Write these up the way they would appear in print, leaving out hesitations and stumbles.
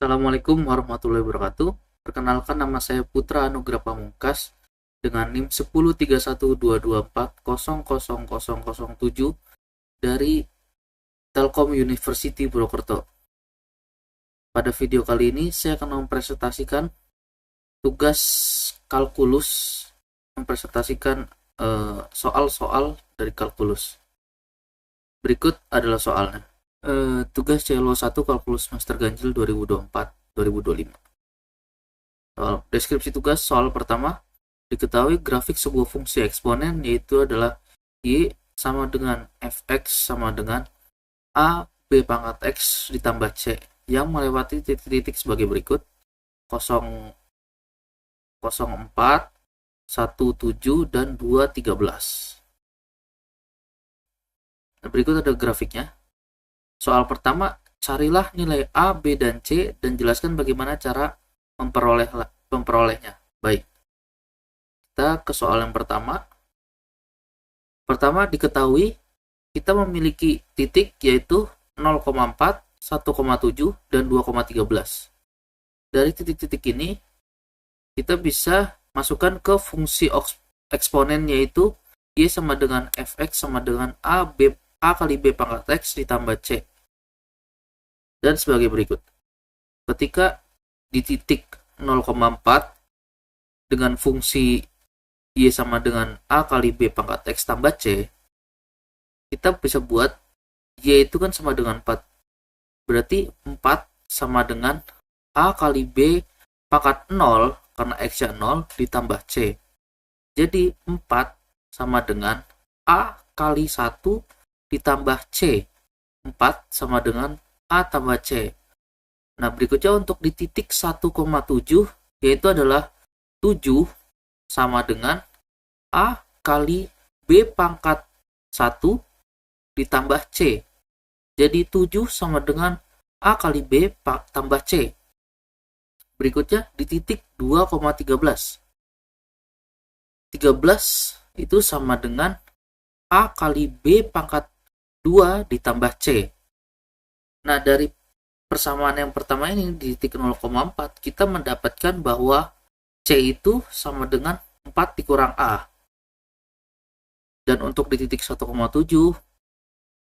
Assalamualaikum warahmatullahi wabarakatuh. Perkenalkan, nama saya Putra Anugrah Pamungkas dengan NIM 1031224000007 dari Telkom University Purwokerto. Pada video kali ini saya akan mempresentasikan tugas kalkulus, mempresentasikan soal-soal dari kalkulus. Berikut adalah soalnya. Tugas CLO1 Kalkulus Semester Ganjil 2024-2025. Soal deskripsi tugas soal pertama, diketahui grafik sebuah fungsi eksponen yaitu adalah y sama dengan fx sama dengan a b pangkat x ditambah c yang melewati titik-titik sebagai berikut: 0, 04, 17, dan 213. Berikut ada grafiknya. Soal pertama, carilah nilai A, B, dan C dan jelaskan bagaimana cara memperolehnya. Baik, kita ke soal yang pertama. Pertama, diketahui kita memiliki titik yaitu 0,4, 1,7, dan 2,13. Dari titik-titik ini, kita bisa masukkan ke fungsi eksponen yaitu y sama dengan fx sama dengan a kali b pangkat x ditambah c. Dan sebagai berikut. Ketika di titik 0,4 dengan fungsi y sama dengan a kali b pangkat x tambah c, kita bisa buat y itu kan sama dengan 4. Berarti 4 sama dengan a kali b pangkat 0 karena x-nya 0 ditambah c. Jadi 4 sama dengan a kali 1 ditambah c. 4 sama dengan A tambah C. Nah, berikutnya untuk di titik 1,7 yaitu adalah 7 sama dengan A kali B pangkat 1 ditambah C. Jadi 7 sama dengan A kali B tambah C. Berikutnya di titik 2,13. 13 itu sama dengan A kali B pangkat 2 ditambah C. Nah, dari persamaan yang pertama ini di titik 0,4 kita mendapatkan bahwa C itu sama dengan 4 dikurang A. Dan untuk di titik 1,7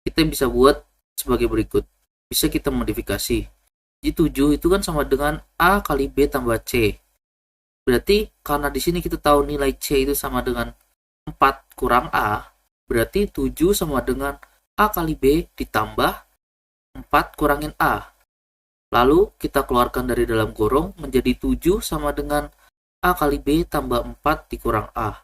kita bisa buat sebagai berikut. Bisa kita modifikasi. Jadi 7 itu kan sama dengan A kali B tambah C. Berarti karena di sini kita tahu nilai C itu sama dengan 4 kurang A, berarti 7 sama dengan A kali B ditambah 4 kurangin A. Lalu kita keluarkan dari dalam kurung menjadi 7 sama dengan A kali B tambah 4 dikurang A.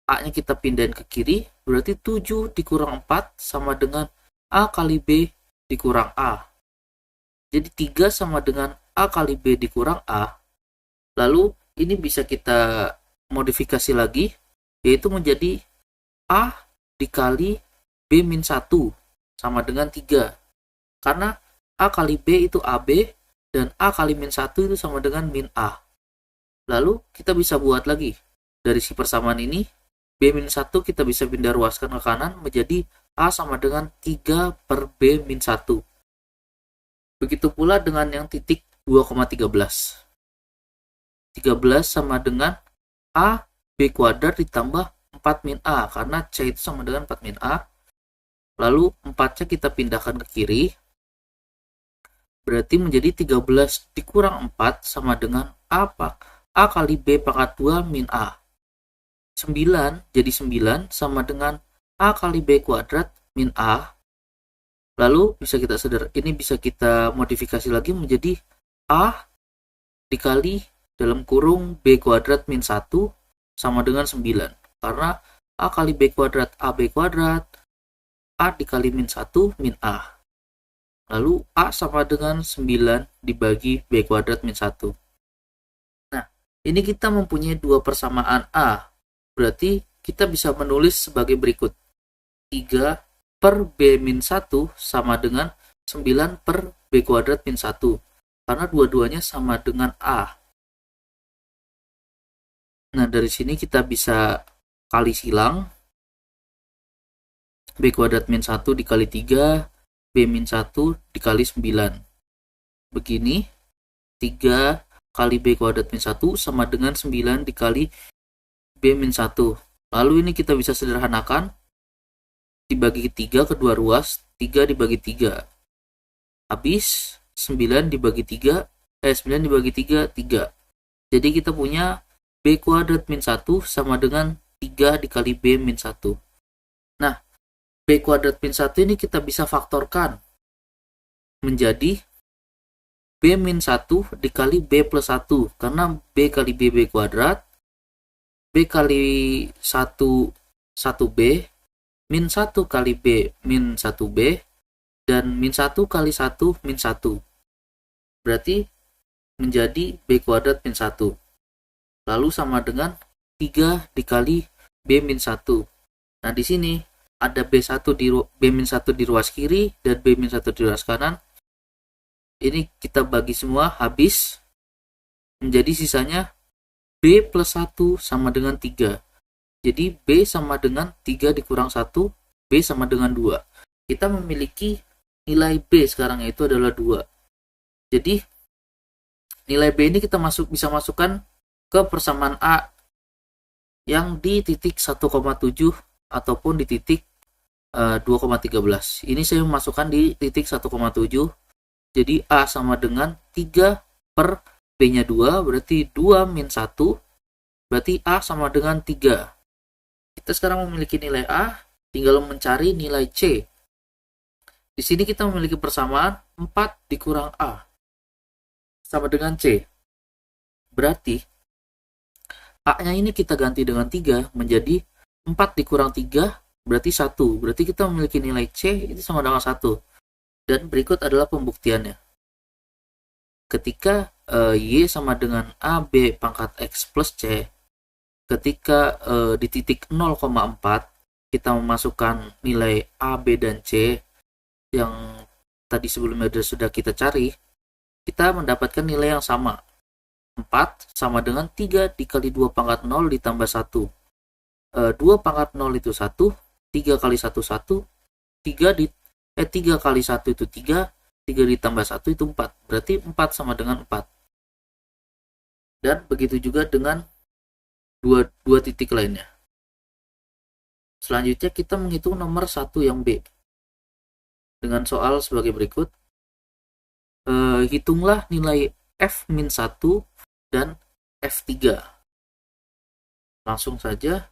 A-nya kita pindahin ke kiri, berarti 7 dikurang 4 sama dengan A kali B dikurang A. Jadi 3 sama dengan A kali B dikurang A. Lalu ini bisa kita modifikasi lagi, yaitu menjadi A dikali B min 1 sama dengan 3. Karena A kali B itu AB dan A kali min 1 itu sama dengan min A. Lalu kita bisa buat lagi. Dari si persamaan ini, B min 1 kita bisa pindah ruaskan ke kanan menjadi A sama dengan 3 per B min 1. Begitu pula dengan yang titik 2,13. 13 sama dengan A B kuadrat ditambah 4 min A. Karena C itu sama dengan 4 min A. Lalu 4-nya kita pindahkan ke kiri. Berarti menjadi 13 dikurang 4 sama dengan A kali B pangkat 2 min A. 9 jadi 9 sama dengan A kali B kuadrat min A. Lalu bisa kita modifikasi lagi menjadi A dikali dalam kurung B kuadrat min 1 sama dengan 9. Karena A kali B kuadrat AB kuadrat, A dikali min 1 min A. Lalu A sama dengan 9 dibagi B kuadrat min 1. Nah, ini kita mempunyai dua persamaan A. Berarti kita bisa menulis sebagai berikut. 3 per B min 1 sama dengan 9 per B kuadrat min 1. Karena dua-duanya sama dengan A. Nah, dari sini kita bisa kali silang. B kuadrat min 1 dikali 3, B min 1 dikali 9. Begini, 3 kali B kuadrat min 1 sama dengan 9 dikali B min 1. Lalu ini kita bisa sederhanakan, dibagi 3 kedua ruas, 3 dibagi 3. Habis 9 dibagi 3, 9 dibagi 3, 3. Jadi kita punya B kuadrat min 1 sama dengan 3 dikali B min 1. Nah, B kuadrat min 1 ini kita bisa faktorkan menjadi B min 1 dikali B plus 1. Karena B kali B kuadrat, B kali 1, 1B, min 1 kali B min 1B, dan min 1 kali 1 min 1. Berarti menjadi B kuadrat min 1. Lalu sama dengan 3 dikali B min 1. Nah, di sini ada B1 B min 1 di ruas kiri dan B min 1 di ruas kanan. Ini kita bagi semua, habis. Menjadi sisanya B plus 1 sama dengan 3. Jadi B sama dengan 3 dikurang 1, B sama dengan 2. Kita memiliki nilai B sekarang, yaitu adalah 2. Jadi nilai B ini kita bisa masukkan ke persamaan A yang di titik 1,7 ataupun di titik 2,13. Ini saya masukkan di titik 1,7. Jadi A sama dengan 3 per B-nya 2, berarti 2 min 1, berarti A sama dengan 3. Kita sekarang memiliki nilai A, tinggal mencari nilai C. Di sini kita memiliki persamaan 4 dikurang A sama dengan C. Berarti A-nya ini kita ganti dengan 3 menjadi 4 dikurang 3 berarti 1. Berarti kita memiliki nilai C itu sama dengan 1. Dan berikut adalah pembuktiannya. Ketika Y sama dengan AB pangkat X plus C, ketika di titik 0,4 kita memasukkan nilai A, B, dan C yang tadi sebelumnya sudah kita cari, kita mendapatkan nilai yang sama. 4 sama dengan 3 dikali 2 pangkat 0 ditambah 1. 2 pangkat 0 itu 1, 3 kali 1, 1, 3 kali 1 itu 3, 3 ditambah 1 itu 4. Berarti 4 sama dengan 4. Dan begitu juga dengan dua titik lainnya. Selanjutnya kita menghitung nomor 1 yang B. Dengan soal sebagai berikut. Hitunglah nilai F-1 dan F3. Langsung saja.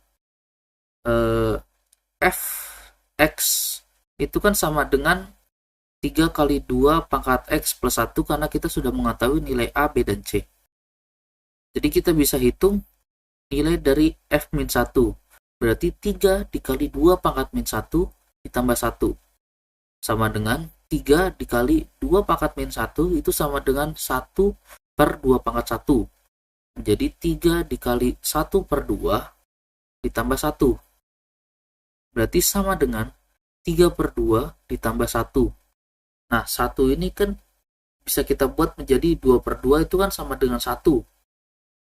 Fx itu kan sama dengan 3 kali 2 pangkat X plus 1 karena kita sudah mengetahui nilai A, B, dan C. Jadi kita bisa hitung nilai dari F-1. Berarti 3 dikali 2 pangkat min 1 ditambah 1. Sama dengan 3 dikali 2 pangkat min 1 itu sama dengan 1 per 2 pangkat 1. Jadi 3 dikali 1 per 2 ditambah 1. Berarti sama dengan 3 per 2 ditambah 1. Nah, 1 ini kan bisa kita buat menjadi 2 per 2 itu kan sama dengan 1.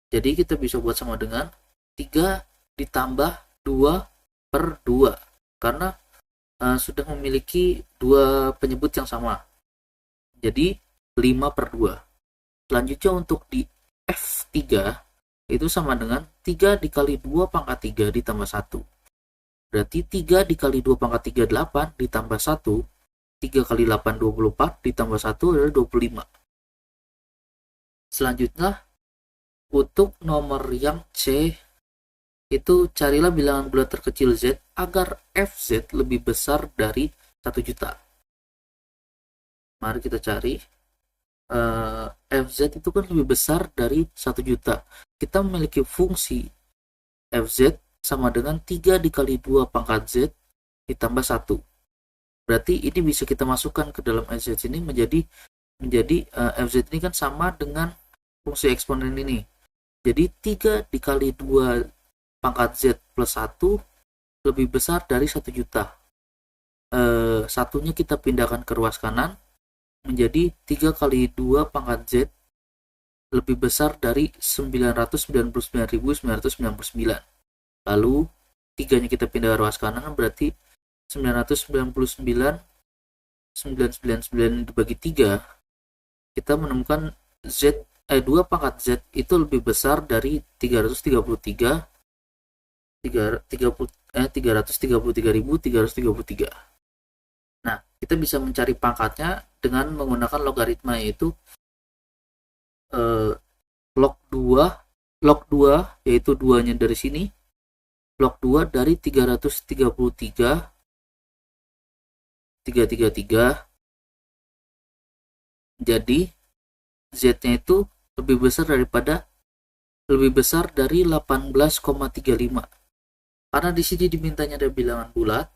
Jadi kita bisa buat sama dengan 3 ditambah 2 per 2. Karena sudah memiliki 2 penyebut yang sama. Jadi 5 per 2. Selanjutnya untuk di F3 itu sama dengan 3 dikali 2 pangkat 3 ditambah 1. Berarti 3 dikali 2 pangkat 3, 8 ditambah 1. 3 kali 8, 24 ditambah 1 adalah 25. Selanjutnya, untuk nomor yang C, itu carilah bilangan bulat terkecil Z agar FZ lebih besar dari 1 juta. Mari kita cari. FZ itu kan lebih besar dari 1 juta. Kita memiliki fungsi FZ sama dengan 3 dikali 2 pangkat Z ditambah 1. Berarti ini bisa kita masukkan ke dalam FZ ini menjadi FZ ini kan sama dengan fungsi eksponen ini. Jadi 3 dikali 2 pangkat Z plus 1 lebih besar dari 1 juta. Satunya kita pindahkan ke ruas kanan menjadi 3 kali 2 pangkat Z lebih besar dari 999.999. Lalu 3-nya kita pindah ke ruas kanan berarti 999 dibagi 3, kita menemukan 2 pangkat Z itu lebih besar dari 333.333.333. Nah, kita bisa mencari pangkatnya dengan menggunakan logaritma, yaitu log 2 yaitu 2-nya dari sini, log 2 dari 333.333, jadi Z-nya itu lebih besar dari 18,35. Karena di sini dimintanya ada bilangan bulat,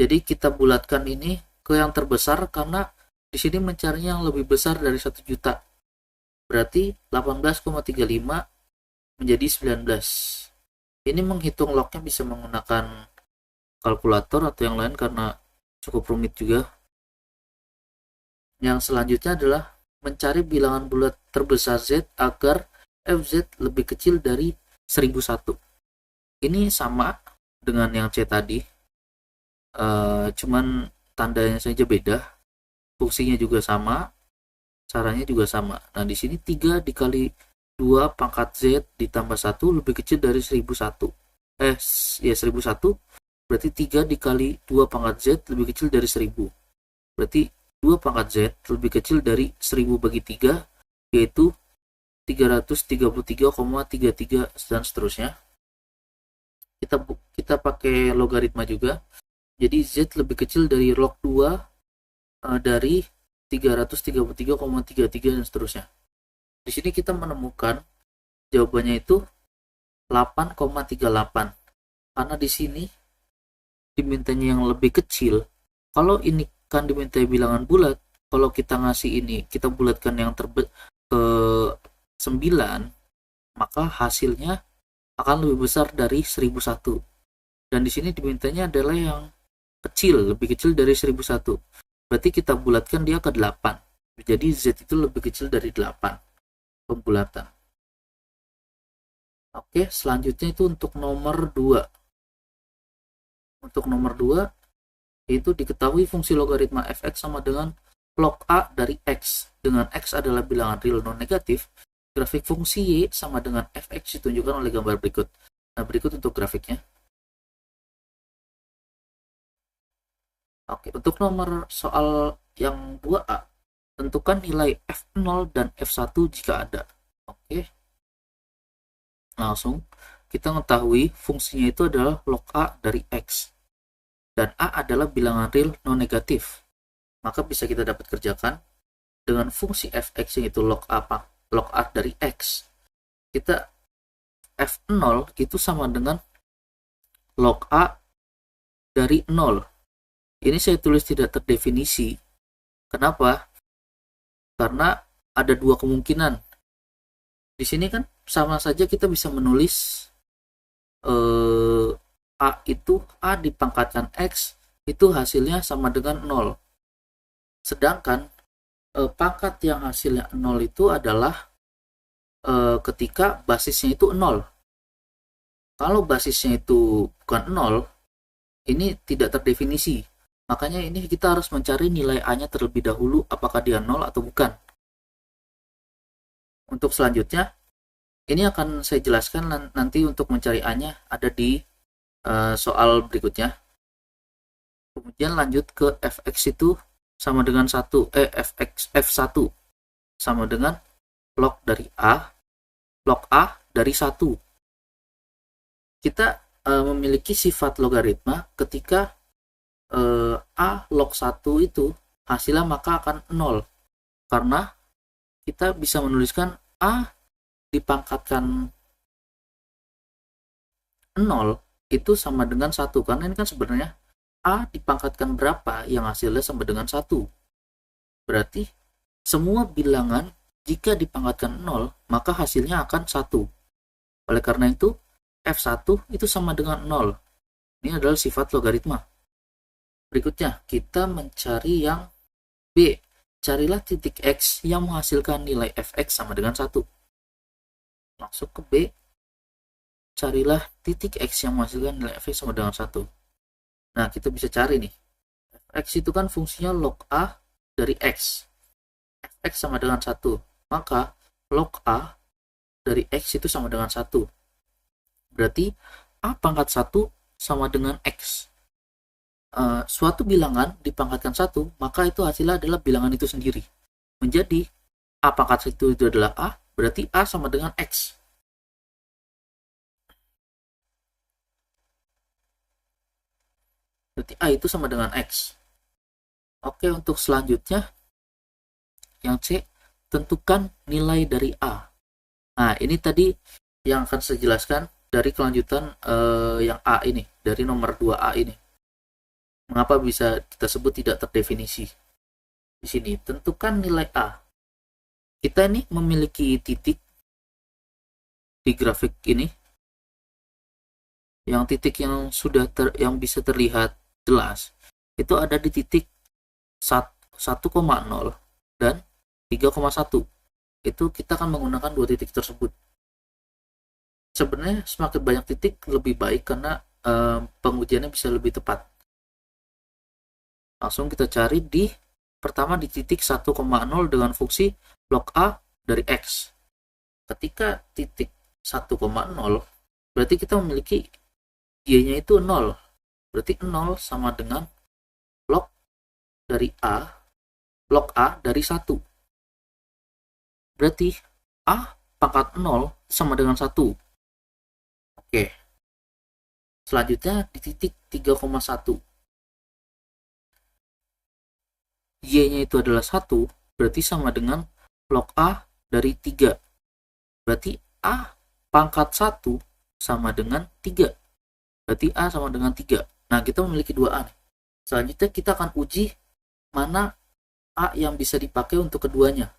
jadi kita bulatkan ini ke yang terbesar karena di sini mencarinya yang lebih besar dari 1 juta. Berarti 18,35 menjadi 19. Ini menghitung lognya bisa menggunakan kalkulator atau yang lain karena cukup rumit juga. Yang selanjutnya adalah mencari bilangan bulat terbesar Z agar Fz lebih kecil dari 1001. Ini sama dengan yang C tadi, cuman tandanya saja beda, fungsinya juga sama, caranya juga sama. Nah, di sini 3 dikali 2 pangkat Z ditambah 1 lebih kecil dari 1001. 1001, berarti 3 dikali 2 pangkat Z lebih kecil dari 1000. Berarti 2 pangkat Z lebih kecil dari 1000 bagi 3, yaitu 333,33 dan seterusnya. Kita pakai logaritma juga. Jadi Z lebih kecil dari log 2 dari 333,33 dan seterusnya. Di sini kita menemukan jawabannya itu 8,38. Karena di sini dimintanya yang lebih kecil. Kalau ini kan dimintai bilangan bulat, kalau kita ngasih ini, kita bulatkan yang ke 9, maka hasilnya akan lebih besar dari 1001. Dan di sini dimintanya adalah yang kecil, lebih kecil dari 1001. Berarti kita bulatkan dia ke 8. Jadi Z itu lebih kecil dari 8. Pembulatan. Oke, selanjutnya itu untuk nomor 2. Untuk nomor 2, itu diketahui fungsi logaritma fx sama dengan log A dari x. Dengan x adalah bilangan real non-negatif, grafik fungsi y sama dengan fx ditunjukkan oleh gambar berikut. Nah, berikut untuk grafiknya. Oke, untuk nomor soal yang 2A, tentukan nilai F0 dan F1 jika ada. Oke. Langsung kita mengetahui fungsinya itu adalah log A dari X. Dan A adalah bilangan real non-negatif. Maka bisa kita dapat kerjakan dengan fungsi fx yang itu log A dari X. Kita F0 itu sama dengan log A dari 0. Ini saya tulis tidak terdefinisi. Kenapa? Karena ada dua kemungkinan. Di sini kan sama saja kita bisa menulis A itu A dipangkatkan X, itu hasilnya sama dengan 0. Sedangkan pangkat yang hasilnya 0 itu adalah ketika basisnya itu 0. Kalau basisnya itu bukan 0, ini tidak terdefinisi. Makanya ini kita harus mencari nilai A-nya terlebih dahulu, apakah dia 0 atau bukan. Untuk selanjutnya, ini akan saya jelaskan nanti untuk mencari A-nya ada di soal berikutnya. Kemudian lanjut ke fx itu sama dengan f1 sama dengan log A dari 1. Kita memiliki sifat logaritma ketika A log 1 itu hasilnya maka akan 0. Karena kita bisa menuliskan A dipangkatkan 0 itu sama dengan 1. Karena ini kan sebenarnya A dipangkatkan berapa yang hasilnya sama dengan 1. Berarti semua bilangan jika dipangkatkan 0 maka hasilnya akan 1. Oleh karena itu F1 itu sama dengan 0. Ini adalah sifat logaritma. Berikutnya kita mencari yang B. Carilah titik X yang menghasilkan nilai fx sama dengan 1. Masuk ke B. Carilah titik X yang menghasilkan nilai fx sama dengan 1. Nah, kita bisa cari nih. Fx itu kan fungsinya log A dari X. Fx sama dengan 1. maka log A dari X itu sama dengan 1. Berarti A pangkat 1 sama dengan X. Suatu bilangan dipangkatkan 1, maka itu hasilnya adalah bilangan itu sendiri. Menjadi A pangkat 1 itu adalah A, berarti A sama dengan X. Berarti A itu sama dengan X. Oke, untuk selanjutnya, yang C, tentukan nilai dari A. Nah, ini tadi yang akan saya jelaskan dari kelanjutan yang A ini, dari nomor 2A ini. Mengapa bisa kita sebut tidak terdefinisi? Di sini, tentukan nilai A. Kita ini memiliki titik di grafik ini, yang titik yang yang bisa terlihat jelas itu ada di titik 1,0 dan 3,1. Itu kita akan menggunakan dua titik tersebut. Sebenarnya semakin banyak titik lebih baik karena pengujiannya bisa lebih tepat. Langsung kita cari di pertama di titik 1,0 dengan fungsi log A dari X. Ketika titik 1,0 berarti kita memiliki Y-nya itu 0. Berarti 0 sama dengan log A dari 1. Berarti A pangkat 0 sama dengan 1. Oke. Selanjutnya di titik 3,1. Y-nya itu adalah 1, berarti sama dengan log A dari 3. Berarti A pangkat 1 sama dengan 3. Berarti A sama dengan 3. Nah, kita memiliki 2A. Selanjutnya kita akan uji mana A yang bisa dipakai untuk keduanya.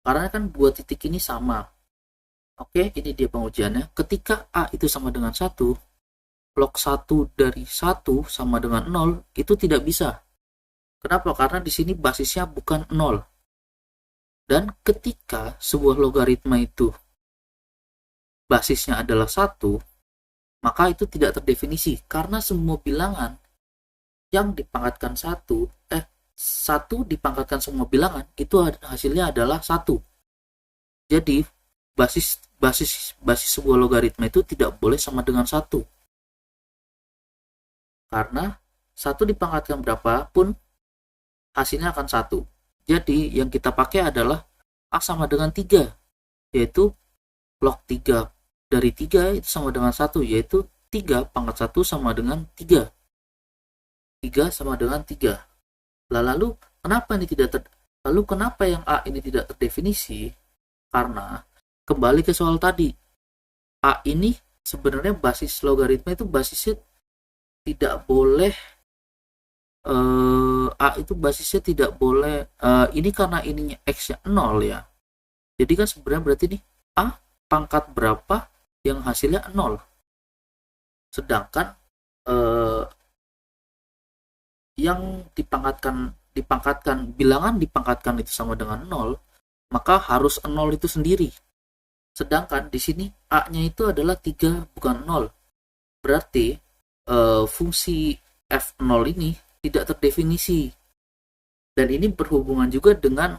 Karena kan dua titik ini sama. Oke, ini dia pengujiannya. Ketika A itu sama dengan 1, log 1 dari 1 sama dengan 0, itu tidak bisa. Kenapa? Karena di sini basisnya bukan 0. Dan ketika sebuah logaritma itu basisnya adalah 1, maka itu tidak terdefinisi. Karena semua bilangan yang dipangkatkan 1 dipangkatkan semua bilangan, itu hasilnya adalah 1. Jadi, basis sebuah logaritma itu tidak boleh sama dengan 1. Karena 1 dipangkatkan berapapun, hasilnya akan 1. Jadi yang kita pakai adalah A sama dengan 3, yaitu log 3 dari 3 itu sama dengan 1, yaitu 3 pangkat 1 sama dengan 3. 3 sama dengan 3. Lalu kenapa yang A ini tidak terdefinisi? Karena kembali ke soal tadi, A ini sebenarnya basis logaritma itu basisnya tidak boleh A itu basisnya tidak boleh ini karena ininya X-nya 0 ya. Jadi kan sebenarnya berarti nih A pangkat berapa yang hasilnya 0. Sedangkan yang bilangan dipangkatkan itu sama dengan 0, maka harus 0 itu sendiri. Sedangkan di sini A-nya itu adalah 3 bukan 0. Berarti fungsi F0 ini tidak terdefinisi. Dan ini berhubungan juga dengan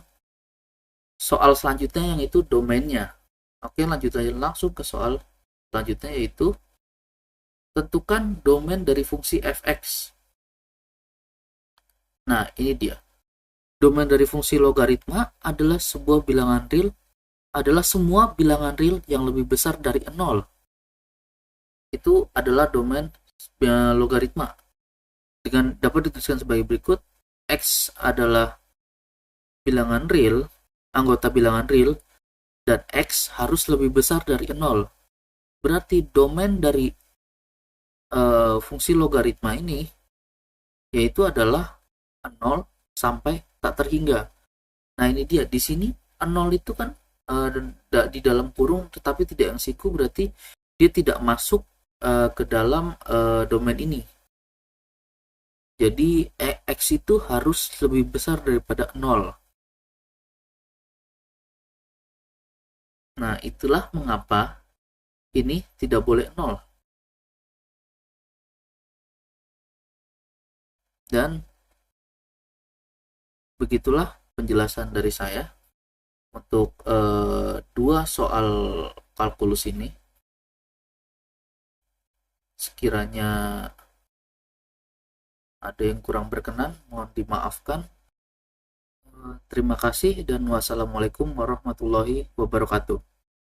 soal selanjutnya yang itu domainnya. Oke, lanjut aja langsung ke soal selanjutnya, yaitu tentukan domain dari fungsi fx. Nah, ini dia. Domain dari fungsi logaritma adalah semua bilangan real yang lebih besar dari 0. Itu adalah domain logaritma. Dengan dapat dituliskan sebagai berikut: X adalah bilangan real, anggota bilangan real, dan X harus lebih besar dari 0. Berarti domain dari fungsi logaritma ini yaitu adalah 0 sampai tak terhingga. Nah, ini dia. Di sini 0 itu kan di dalam kurung tetapi tidak yang siku, berarti dia tidak masuk ke dalam domain ini. Jadi X itu harus lebih besar daripada 0. Nah, itulah mengapa ini tidak boleh 0. Dan begitulah penjelasan dari saya. untuk dua soal kalkulus ini. Sekiranya ada yang kurang berkenan, mohon dimaafkan. Terima kasih dan wassalamualaikum warahmatullahi wabarakatuh.